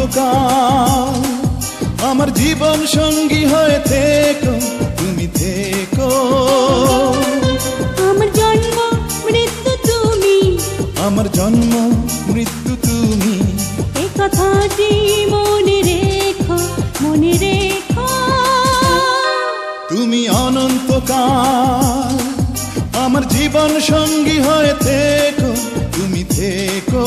অনন্তকাল আমার জীবন সঙ্গী হয়ে থেকো, তুমি থেকো। আমার জন্ম মৃত্যু তুমি, আমার জন্ম মৃত্যু তুমি, এই কথাটি মনে রেখো, মনে রেখো। তুমি অনন্তকাল আমার জীবন সঙ্গী হয়ে থেকো, তুমি থেকো।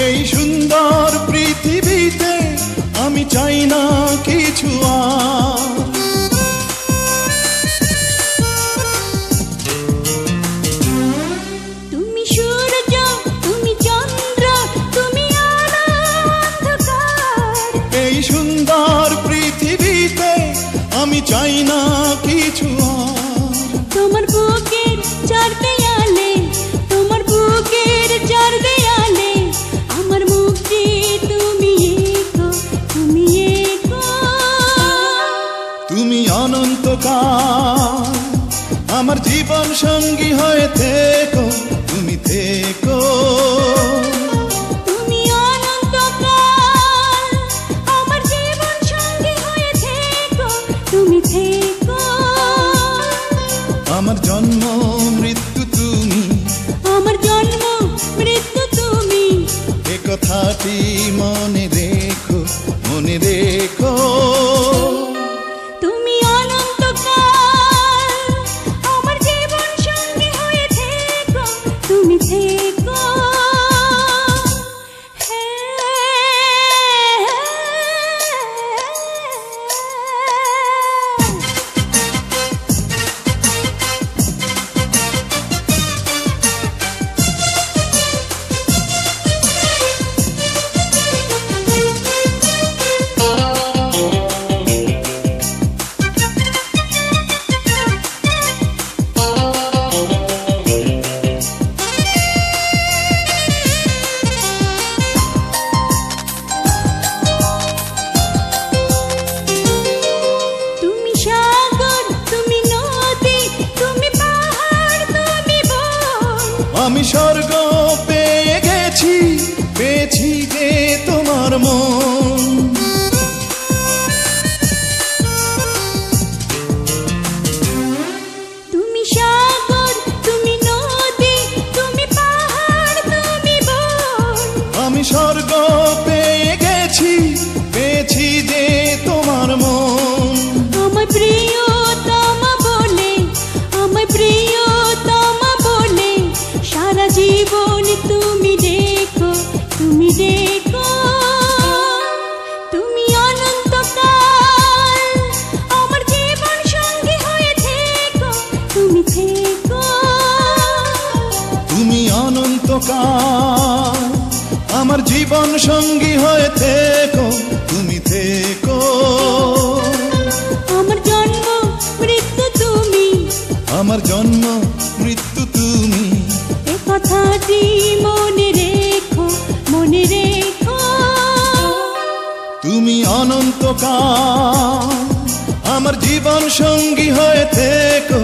এই সুন্দর পৃথিবীতে আমি চাই না কিছু আর, তুমি সূর্য, তুমি চন্দ্র, তুমি আলো অন্ধকার। এই সুন্দর পৃথিবীতে আমি চাই না কিছু আর। তোমার বুকের চার দেয়ালে, তোমার বুকের চার দেয়ালে আমার মুক্তি তুমি এগো, তুমি এগো। তুমি অনন্তকাল আমার জীবন সঙ্গী হয়ে থেকো, তুমি থেকো। তুমি অনন্তকাল আমার জীবন সঙ্গী হয়ে থেকো, তুমি থেকো। আমার জন্ম মৃত্যু তুমি, আমার জন্ম মৃত্যু তুমি, এ কথাটি মনে রেখো, মনে রেখো। তুমি অনন্তকাল আমার জীবন সঙ্গী হয়ে থেকো, তুমি থেকো। তুমি সাগর, তুমি নদী, তুমি পাহাড়, তুমি বন। আমি স্বর্গ পেয়ে গেছি, পেয়েছি যে তোমার মন। তুমি সাগর, তুমি নদী, তুমি পাহাড়, তুমি বন। আমি স্বর্গ পেয়ে গেছি, পেয়েছি যে তোমার মন। আমায় প্রিয়তমা বলে, আমায় প্রিয়তমা বলে সারা জীবন তুমি দেখো, তুমি দেখো। তুমি অনন্তকাল আমার জীবন সঙ্গী হয়ে থেকো, তুমি থেকো। তুমি অনন্তকাল আমার জীবন সঙ্গী হয়ে থেকো, তুমি থেকো। আমার জন্ম মৃত্যু তুমি, আমার জন্ম মৃত্যু তুমি, এ কথাটি মনে রেখো, মনে রেখো। তুমি অনন্তকাল আমার জীবন সঙ্গী হয়ে থেকো,